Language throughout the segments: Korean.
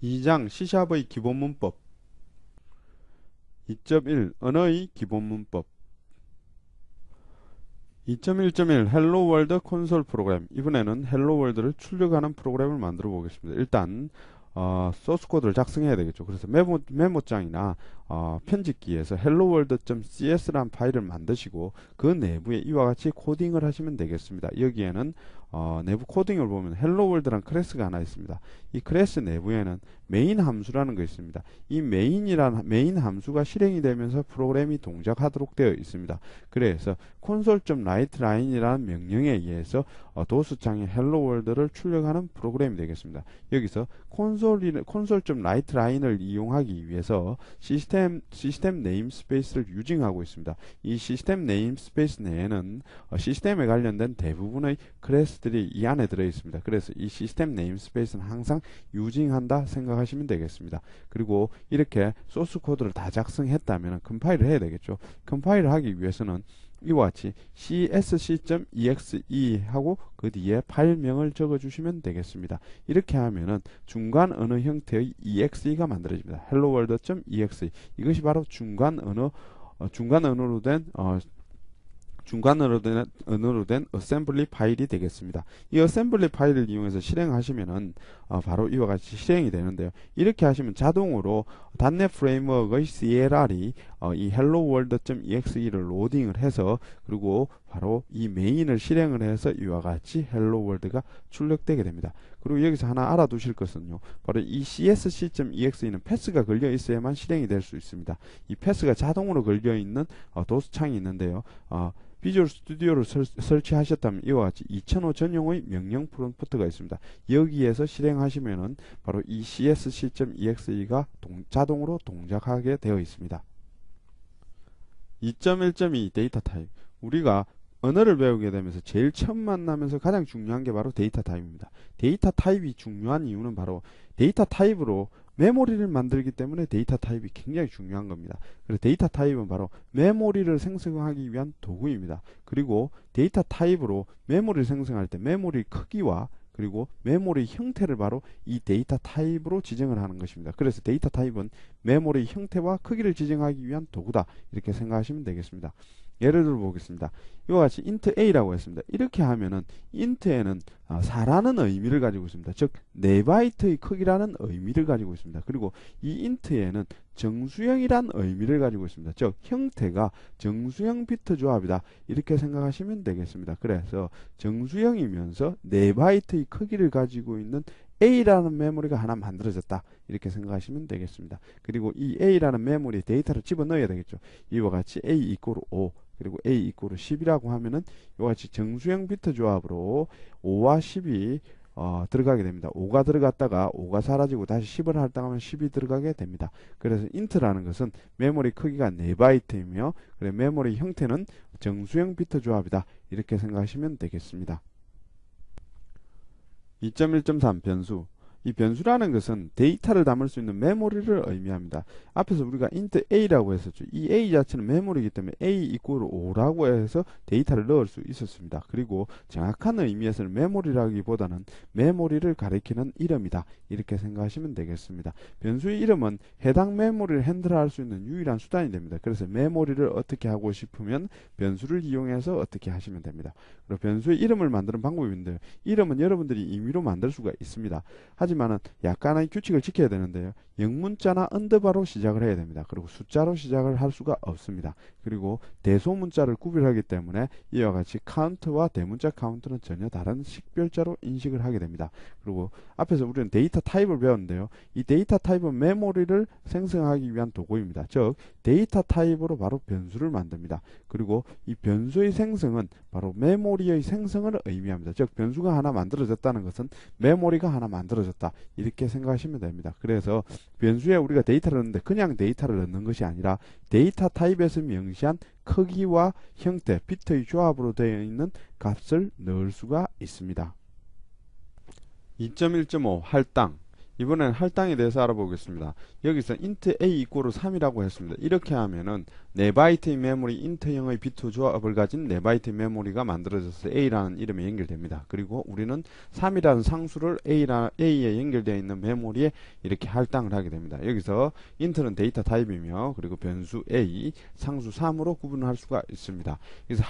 2장 C샵의 기본 문법 2.1 언어의 기본 문법 2.1.1 헬로 월드 콘솔 프로그램. 이번에는 헬로 월드를 출력하는 프로그램을 만들어 보겠습니다. 일단 소스 코드를 작성해야 되겠죠. 그래서 메모장이나 편집기에서 helloworld.cs라는 파일을 만드시고 그 내부에 이와 같이 코딩을 하시면 되겠습니다. 여기에는 내부 코딩을 보면 helloworld라는 클래스가 하나 있습니다. 이 클래스 내부에는 메인 함수라는 거 있습니다. 이 메인 함수가 실행이 되면서 프로그램이 동작하도록 되어 있습니다. 그래서 console.writeLine이라는 명령에 의해서 도스창의 helloworld를 출력하는 프로그램이 되겠습니다. 여기서 console.writeLine을 이용하기 위해서 시스템 네임스페이스를 유징하고 있습니다. 이 시스템 네임스페이스 내에는 시스템에 관련된 대부분의 클래스들이 이 안에 들어 있습니다. 그래서 이 시스템 네임스페이스는 항상 유징한다 생각하시면 되겠습니다. 그리고 이렇게 소스 코드를 다 작성했다면 컴파일을 해야 되겠죠. 컴파일을 하기 위해서는 이와 같이 csc.exe 하고 그 뒤에 파일명을 적어주시면 되겠습니다. 이렇게 하면은 중간 언어 형태의 exe가 만들어집니다. helloworld.exe 이것이 바로 중간 언어로 된 어셈블리 파일이 되겠습니다. 이 어셈블리 파일을 이용해서 실행하시면은 바로 이와 같이 실행이 되는데요. 이렇게 하시면 자동으로 .NET 프레임워크의 CLR이 이 helloworld.exe를 로딩을 해서 그리고 바로 이 메인을 실행을 해서 이와 같이 helloworld가 출력되게 됩니다. 그리고 여기서 하나 알아두실 것은요. 바로 이 csc.exe는 패스가 걸려 있어야만 실행이 될 수 있습니다. 이 패스가 자동으로 걸려 있는 도스 창이 있는데요. 비주얼 스튜디오를 설치하셨다면 이와 같이 2005 전용의 명령 프롬프트가 있습니다. 여기에서 실행하시면은 바로 이 csc.exe가 자동으로 동작하게 되어 있습니다. 2.1.2 데이터 타입. 우리가 언어를 배우게 되면서 제일 처음 만나면서 가장 중요한 게 바로 데이터 타입입니다. 데이터 타입이 중요한 이유는 바로 데이터 타입으로 메모리를 만들기 때문에 데이터 타입이 굉장히 중요한 겁니다. 그래서 데이터 타입은 바로 메모리를 생성하기 위한 도구입니다. 그리고 데이터 타입으로 메모리를 생성할 때 메모리 크기와 그리고 메모리 형태를 바로 이 데이터 타입으로 지정을 하는 것입니다. 그래서 데이터 타입은 메모리 형태와 크기를 지정하기 위한 도구다. 이렇게 생각하시면 되겠습니다. 예를 들어 보겠습니다. 이와 같이 int a라고 했습니다. 이렇게 하면은 int에는 4라는 의미를 가지고 있습니다. 즉 4바이트의 크기라는 의미를 가지고 있습니다. 그리고 이 int에는 정수형이란 의미를 가지고 있습니다. 즉 형태가 정수형 비트 조합이다. 이렇게 생각하시면 되겠습니다. 그래서 정수형이면서 4바이트의 크기를 가지고 있는 A라는 메모리가 하나 만들어졌다. 이렇게 생각하시면 되겠습니다. 그리고 이 A라는 메모리에 데이터를 집어넣어야 되겠죠. 이와 같이 A 이꼬르 5 그리고 A 이꼬르 10이라고 하면은 이와 같이 정수형 비트 조합으로 5와 10이 들어가게 됩니다. 5가 들어갔다가 5가 사라지고 다시 10을 할당하면 10이 들어가게 됩니다. 그래서 int라는 것은 메모리 크기가 4바이트이며 그래 메모리 형태는 정수형 비트 조합이다. 이렇게 생각하시면 되겠습니다. 2.1.3 변수. 이 변수라는 것은 데이터를 담을 수 있는 메모리를 의미합니다. 앞에서 우리가 int a라고 했었죠. 이 a 자체는 메모리이기 때문에 a 이꼬르 5라고 해서 데이터를 넣을 수 있었습니다. 그리고 정확한 의미에서는 메모리라기보다는 메모리를 가리키는 이름이다. 이렇게 생각하시면 되겠습니다. 변수의 이름은 해당 메모리를 핸들할 수 있는 유일한 수단이 됩니다. 그래서 메모리를 어떻게 하고 싶으면 변수를 이용해서 어떻게 하시면 됩니다. 그리고 변수의 이름을 만드는 방법이 있는데요. 이름은 여러분들이 임의로 만들 수가 있습니다. 하지만은 약간의 규칙을 지켜야 되는데요. 영문자나 언더바로 시작을 해야 됩니다. 그리고 숫자로 시작을 할 수가 없습니다. 그리고 대소문자를 구별하기 때문에 이와 같이 카운트와 대문자 카운트는 전혀 다른 식별자로 인식을 하게 됩니다. 그리고 앞에서 우리는 데이터 타입을 배웠는데요. 이 데이터 타입은 메모리를 생성하기 위한 도구입니다. 즉 데이터 타입으로 바로 변수를 만듭니다. 그리고 이 변수의 생성은 바로 메모리의 생성을 의미합니다. 즉 변수가 하나 만들어졌다는 것은 메모리가 하나 만들어졌다. 이렇게 생각하시면 됩니다. 그래서 변수에 우리가 데이터를 넣는데 그냥 데이터를 넣는 것이 아니라 데이터 타입에서 명시한 크기와 형태, 비트의 조합으로 되어 있는 값을 넣을 수가 있습니다. 2.1.5 할당. 이번엔 할당에 대해서 알아보겠습니다. 여기서 int a 이꼬르 3이라고 했습니다. 이렇게 하면은 4바이트의 메모리 int형의 비트 조합을 가진 4바이트 메모리가 만들어져서 a라는 이름에 연결됩니다. 그리고 우리는 3이라는 상수를 a에 연결되어 있는 메모리에 이렇게 할당을 하게 됩니다. 여기서 int는 데이터 타입이며 그리고 변수 a, 상수 3으로 구분할 수가 있습니다. 그래서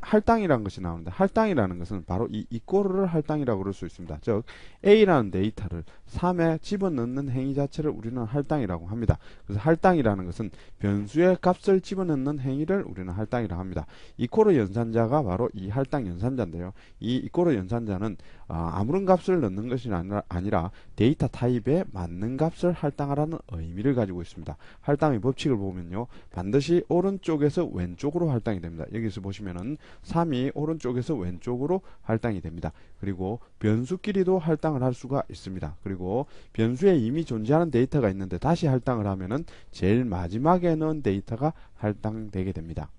할당이라는 것이 나오는데 할당이라는 것은 바로 이 이꼬르를 할당이라고 그럴 수 있습니다. 즉 a라는 데이터를 3에 집어넣는 행위 자체를 우리는 할당이라고 합니다. 그래서 할당이라는 것은 변수의 값을 집어넣는 행위를 우리는 할당이라고 합니다. 이꼬르 연산자가 바로 이 할당 연산자인데요. 이 이꼬르 연산자는 아무런 값을 넣는 것이 아니라 데이터 타입에 맞는 값을 할당하라는 의미를 가지고 있습니다. 할당의 법칙을 보면요. 반드시 오른쪽에서 왼쪽으로 할당이 됩니다. 여기서 보시면은 3이 오른쪽에서 왼쪽으로 할당이 됩니다. 그리고 변수끼리도 할당을 할 수가 있습니다. 그리고 변수에 이미 존재하는 데이터가 있는데 다시 할당을 하면은 제일 마지막에 넣은 데이터가 할당되게 됩니다.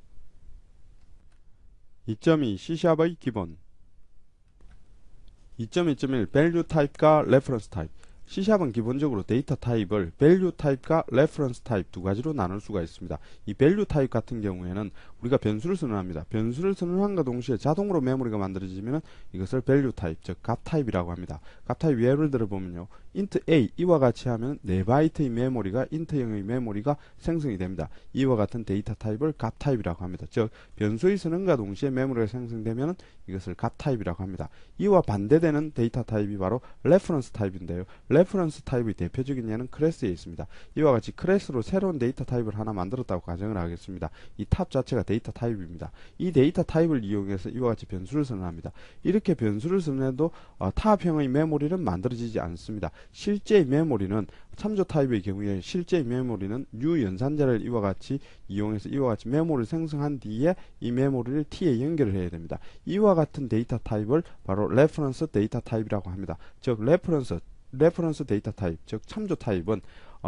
2.2 C샵의 기본 2.2.1 Value 타입과 Reference 타입 C샵은 기본적으로 데이터 타입을 value 타입과 reference 타입 두 가지로 나눌 수가 있습니다. 이 value 타입 같은 경우에는 우리가 변수를 선언합니다. 변수를 선언함과 동시에 자동으로 메모리가 만들어지면 이것을 value 타입, 즉 값 타입이라고 합니다. 값 타입 예를 들어 보면요. int a 이와 같이 하면 4바이트의 메모리가 int형의 메모리가 생성이 됩니다. 이와 같은 데이터 타입을 값 타입이라고 합니다. 즉 변수의 선언과 동시에 메모리가 생성되면 이것을 값 타입이라고 합니다. 이와 반대되는 데이터 타입이 바로 reference 타입인데요. 레퍼런스 타입의 대표적인 예는 클래스에 있습니다. 이와 같이 클래스로 새로운 데이터 타입을 하나 만들었다고 가정을 하겠습니다. 이 탑 자체가 데이터 타입입니다. 이 데이터 타입을 이용해서 이와 같이 변수를 선언합니다. 이렇게 변수를 선언해도 타합형의 메모리는 만들어지지 않습니다. 실제의 메모리는 참조 타입의 경우에 실제의 메모리는 new 연산자를 이와 같이 이용해서 이와 같이 메모리를 생성한 뒤에 이 메모리를 t에 연결을 해야 됩니다. 이와 같은 데이터 타입을 바로 레퍼런스 데이터 타입이라고 합니다. 즉 레퍼런스 데이터 타입, 즉 참조 타입은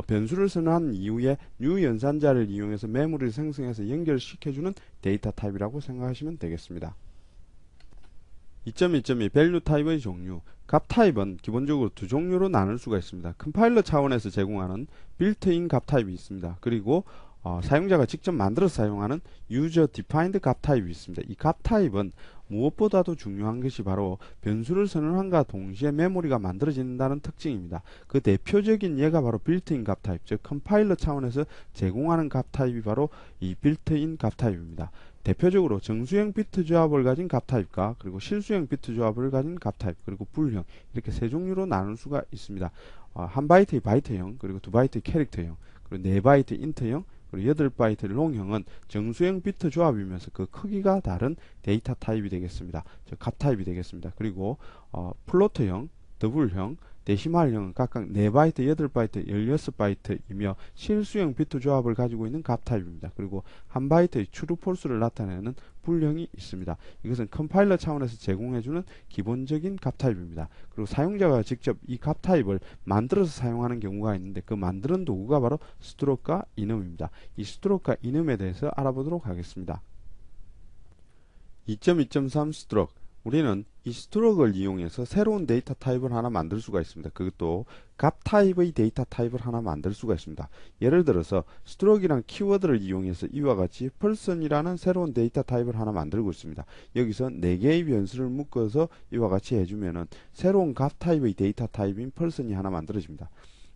변수를 선언한 이후에 new 연산자를 이용해서 메모리를 생성해서 연결시켜주는 데이터 타입이라고 생각하시면 되겠습니다. 2.1.2 value 타입의 종류 값 타입은 기본적으로 두 종류로 나눌 수가 있습니다. 컴파일러 차원에서 제공하는 빌트인 값 타입이 있습니다. 그리고 사용자가 직접 만들어서 사용하는 user defined 값 타입이 있습니다. 이 값 타입은 무엇보다도 중요한 것이 바로 변수를 선언함과 동시에 메모리가 만들어진다는 특징입니다. 그 대표적인 예가 바로 빌트인 값 타입, 즉 컴파일러 차원에서 제공하는 값 타입이 바로 이 빌트인 값 타입입니다. 대표적으로 정수형 비트 조합을 가진 값 타입과 그리고 실수형 비트 조합을 가진 값 타입 그리고 불형 이렇게 세 종류로 나눌 수가 있습니다. 한 바이트의 바이트형 그리고 두 바이트의 캐릭터형 그리고 4바이트 인트형 그리고 8바이트 롱형은 정수형 비트 조합이면서 그 크기가 다른 데이터 타입이 되겠습니다. 즉 값 타입이 되겠습니다. 그리고 플로트형, 더블형, 데시말형은 각각 4바이트, 8바이트, 16바이트이며 실수형 비트 조합을 가지고 있는 값 타입입니다. 그리고 한 바이트의 true, false를 나타내는 불형이 있습니다. 이것은 컴파일러 차원에서 제공해주는 기본적인 값 타입입니다. 그리고 사용자가 직접 이 값 타입을 만들어서 사용하는 경우가 있는데 그 만드는 도구가 바로 스트로크와 이넘입니다. 이 스트로크와 이넘에 대해서 알아보도록 하겠습니다. 2.2.3 스트로크 우리는 이 스트로크를 이용해서 새로운 데이터 타입을 하나 만들 수가 있습니다. 그것도 값 타입의 데이터 타입을 하나 만들 수가 있습니다. 예를 들어서 스트로크라는 키워드를 이용해서 이와 같이 person이라는 새로운 데이터 타입을 하나 만들고 있습니다. 여기서 4개의 변수를 묶어서 이와 같이 해주면은 새로운 값 타입의 데이터 타입인 person이 하나 만들어집니다.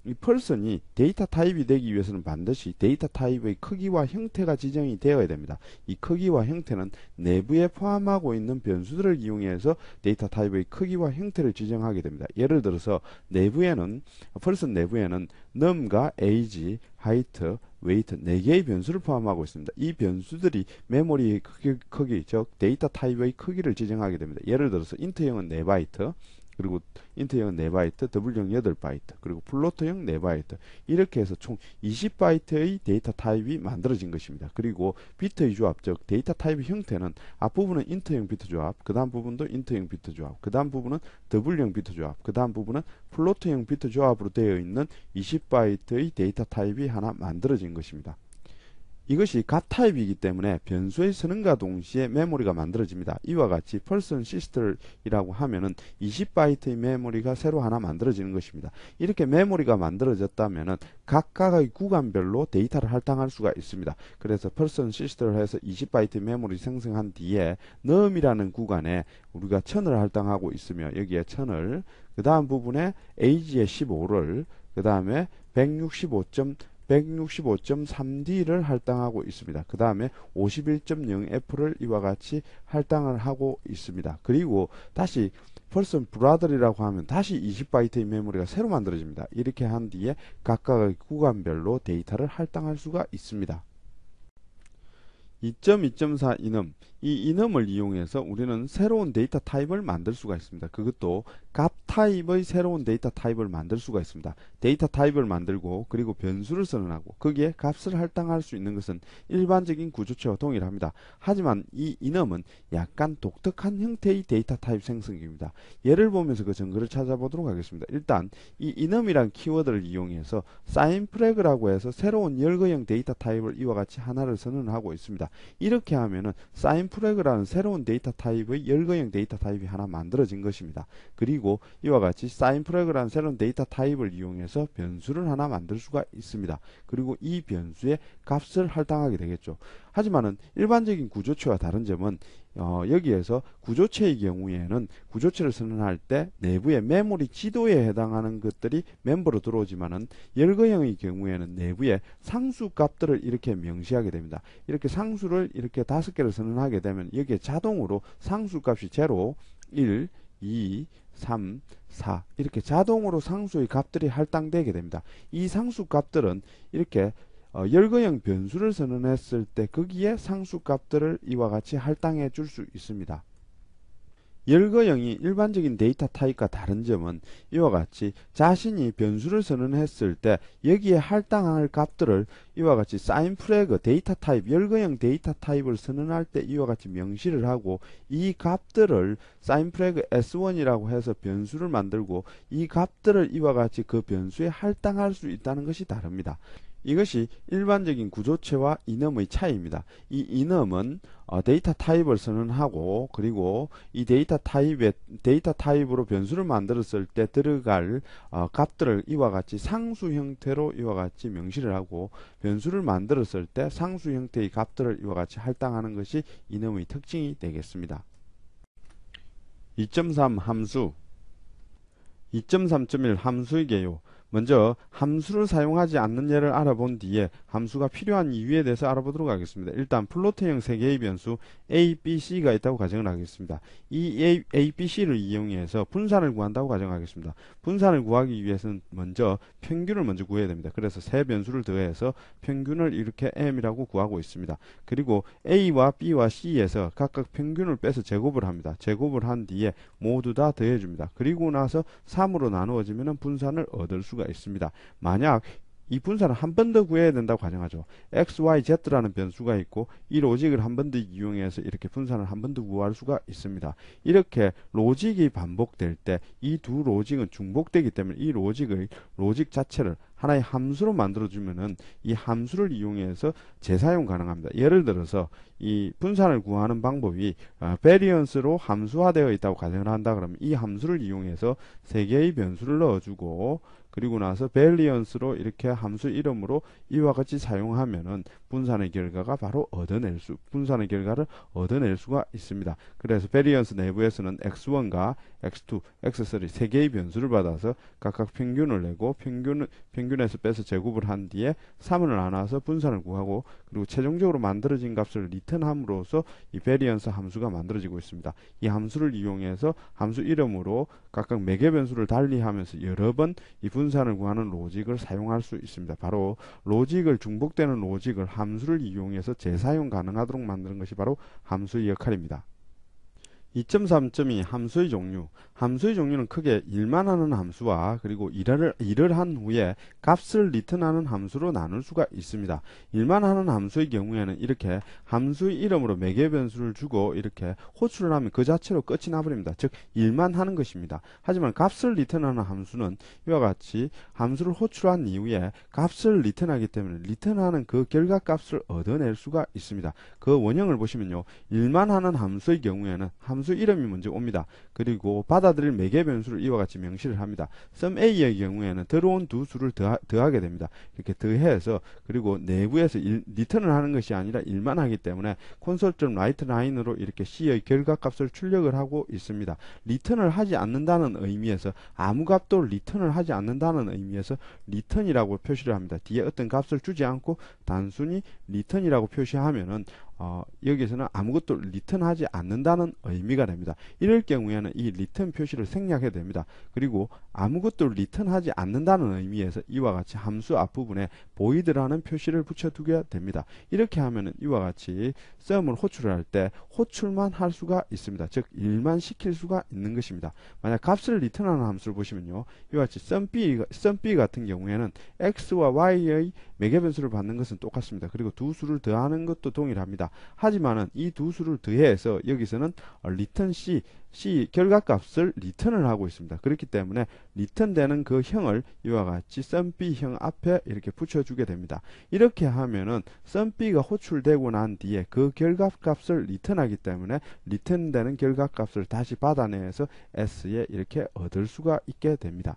이 person이 데이터 타입이 되기 위해서는 반드시 데이터 타입의 크기와 형태가 지정이 되어야 됩니다. 이 크기와 형태는 내부에 포함하고 있는 변수들을 이용해서 데이터 타입의 크기와 형태를 지정하게 됩니다. 예를 들어서 내부에는 person 내부에는 num과 age, height, weight 4개의 변수를 포함하고 있습니다. 이 변수들이 메모리의 크기, 즉 데이터 타입의 크기를 지정하게 됩니다. 예를 들어서 int형은 4바이트 그리고 인트형은 4바이트, 더블형 8바이트, 그리고 플로트형 4바이트 이렇게 해서 총 20바이트의 데이터 타입이 만들어진 것입니다. 그리고 비트의 조합, 즉 데이터 타입의 형태는 앞부분은 인트형 비트 조합, 그 다음 부분도 인트형 비트 조합, 그 다음 부분은 더블형 비트 조합, 그 다음 부분은 플로트형 비트 조합으로 되어 있는 20바이트의 데이터 타입이 하나 만들어진 것입니다. 이것이 값 타입이기 때문에 변수의 선언과 동시에 메모리가 만들어집니다. 이와 같이 person sister이라고 하면은 20바이트의 메모리가 새로 하나 만들어지는 것입니다. 이렇게 메모리가 만들어졌다면은 각각의 구간별로 데이터를 할당할 수가 있습니다. 그래서 person sister를 해서 20바이트 메모리 생성한 뒤에 num이라는 구간에 우리가 1000을 할당하고 있으며 여기에 1000을 그 다음 부분에 age에 15를 그 다음에 165.3D를 할당하고 있습니다. 그 다음에 51.0F를 이와 같이 할당을 하고 있습니다. 그리고 다시 person brother이라고 하면 다시 20바이트의 메모리가 새로 만들어집니다. 이렇게 한 뒤에 각각의 구간별로 데이터를 할당할 수가 있습니다. 2.2.4 이넘, 이 이넘을 이용해서 우리는 새로운 데이터 타입을 만들 수가 있습니다. 그것도 값 타입의 새로운 데이터 타입을 만들 수가 있습니다. 데이터 타입을 만들고 그리고 변수를 선언하고 거기에 값을 할당할 수 있는 것은 일반적인 구조체와 동일합니다. 하지만 이 이넘은 약간 독특한 형태의 데이터 타입 생성기입니다. 예를 보면서 그 증거를 찾아보도록 하겠습니다. 일단 이 이넘이란 키워드를 이용해서 사인 프래그라고 해서 새로운 열거형 데이터 타입을 이와 같이 하나를 선언하고 있습니다. 이렇게 하면은 사인 프래그라는 새로운 데이터 타입의 열거형 데이터 타입이 하나 만들어진 것입니다. 그리고 이와 같이 사인 프래그라는 새로운 데이터 타입을 이용해서 변수를 하나 만들 수가 있습니다. 그리고 이 변수에 값을 할당하게 되겠죠. 하지만은 일반적인 구조체와 다른 점은 여기에서 구조체의 경우에는 구조체를 선언할 때 내부의 메모리 지도에 해당하는 것들이 멤버로 들어오지만은 열거형의 경우에는 내부에 상수 값들을 이렇게 명시하게 됩니다. 이렇게 상수를 이렇게 5개를 선언하게 되면 여기에 자동으로 상수 값이 0, 1, 2, 3, 4 이렇게 자동으로 상수의 값들이 할당되게 됩니다. 이 상수 값들은 이렇게 열거형 변수를 선언했을 때 거기에 상수 값들을 이와 같이 할당해 줄 수 있습니다. 열거형이 일반적인 데이터 타입과 다른 점은 이와 같이 자신이 변수를 선언했을 때 여기에 할당할 값들을 이와 같이 사인 프래그 데이터 타입 열거형 데이터 타입을 선언할 때 이와 같이 명시를 하고 이 값들을 사인 프래그 s1이라고 해서 변수를 만들고 이 값들을 이와 같이 그 변수에 할당할 수 있다는 것이 다릅니다. 이것이 일반적인 구조체와 이넘의 차이입니다. 이 이넘은 데이터 타입을 선언하고 그리고 이 데이터 타입으로 변수를 만들었을 때 들어갈 값들을 이와 같이 상수 형태로 이와 같이 명시를 하고 변수를 만들었을 때 상수 형태의 값들을 이와 같이 할당하는 것이 이넘의 특징이 되겠습니다. 2.3 함수 2.3.1 함수의 개요. 먼저 함수를 사용하지 않는 예를 알아본 뒤에 함수가 필요한 이유에 대해서 알아보도록 하겠습니다. 일단 플로트형 3개의 변수 a, b, c가 있다고 가정을 하겠습니다. 이 a, b, c를 이용해서 분산을 구한다고 가정하겠습니다. 분산을 구하기 위해서는 먼저 평균을 먼저 구해야 됩니다. 그래서 세 변수를 더해서 평균을 이렇게 m이라고 구하고 있습니다. 그리고 a와 b와 c에서 각각 평균을 빼서 제곱을 합니다. 제곱을 한 뒤에 모두 다 더해줍니다. 그리고 나서 3으로 나누어지면 분산을 얻을 수가 있습니다. 만약 이 분산을 한 번 더 구해야 된다고 가정하죠. x, y, z라는 변수가 있고 이 로직을 한 번 더 이용해서 이렇게 분산을 한 번 더 구할 수가 있습니다. 이렇게 로직이 반복될 때 이 두 로직은 중복되기 때문에 이 로직 자체를 하나의 함수로 만들어주면은 이 함수를 이용해서 재사용 가능합니다. 예를 들어서 이 분산을 구하는 방법이 베리언스로 함수화되어 있다고 가정을 한다 그러면 이 함수를 이용해서 3개의 변수를 넣어주고 그리고 나서 베리언스로 이렇게 함수 이름으로 이와 같이 사용하면은 분산의 결과를 얻어낼 수가 있습니다. 그래서 베리언스 내부에서는 x1과 x2, x3 3개의 변수를 받아서 각각 평균을 내고 평균에서 빼서 제곱을 한 뒤에 3을 나눠서 분산을 구하고 그리고 최종적으로 만들어진 값을 리턴함으로써 이 베리언스 함수가 만들어지고 있습니다. 이 함수를 이용해서 함수 이름으로 각각 매개 변수를 달리하면서 여러 번 이 분산을 구하는 로직을 사용할 수 있습니다. 바로 중복되는 로직을 함수를 이용해서 재사용 가능하도록 만드는 것이 바로 함수의 역할입니다. 2.3.2 함수의 종류. 함수의 종류는 크게 일만 하는 함수와 그리고 일을 한 후에 값을 리턴하는 함수로 나눌 수가 있습니다. 일만 하는 함수의 경우에는 이렇게 함수의 이름으로 매개 변수를 주고 이렇게 호출을 하면 그 자체로 끝이 나버립니다. 즉 일만 하는 것입니다. 하지만 값을 리턴하는 함수는 이와 같이 함수를 호출한 이후에 값을 리턴하기 때문에 리턴하는 그 결과값을 얻어낼 수가 있습니다. 그 원형을 보시면요. 일만 하는 함수의 경우에는 함수 이름이 먼저 옵니다. 그리고 받아들일 매개 변수를 이와 같이 명시를 합니다. sum a의 경우에는 들어온 두 수를 더하게 됩니다. 이렇게 더해서 그리고 내부에서 리턴을 하는 것이 아니라 일만 하기 때문에 console.writeLine으로 이렇게 c의 결과값을 출력을 하고 있습니다. 리턴을 하지 않는다는 의미에서 아무 값도 리턴을 하지 않는다는 의미에서 리턴이라고 표시를 합니다. 뒤에 어떤 값을 주지 않고 단순히 리턴이라고 표시하면은 여기서는 아무것도 리턴하지 않는다는 의미가 됩니다. 이럴 경우에는 이 리턴 표시를 생략해야 됩니다. 그리고 아무것도 리턴하지 않는다는 의미에서 이와 같이 함수 앞부분에 void라는 표시를 붙여두게 됩니다. 이렇게 하면은 이와 같이 sum을 호출을 할 때 호출만 할 수가 있습니다. 즉 일만 시킬 수가 있는 것입니다. 만약 값을 리턴하는 함수를 보시면요. 이와 같이 sum b 같은 경우에는 x와 y의 매개 변수를 받는 것은 똑같습니다. 그리고 두 수를 더하는 것도 동일합니다. 하지만은 이 두 수를 더해서 여기서는 return C 결과값을 리턴을 하고 있습니다. 그렇기 때문에 리턴되는 그 형을 이와 같이 sum b 형 앞에 이렇게 붙여주게 됩니다. 이렇게 하면은 sum b가 호출되고 난 뒤에 그 결과값을 리턴하기 때문에 리턴되는 결과값을 다시 받아내서 s에 이렇게 얻을 수가 있게 됩니다.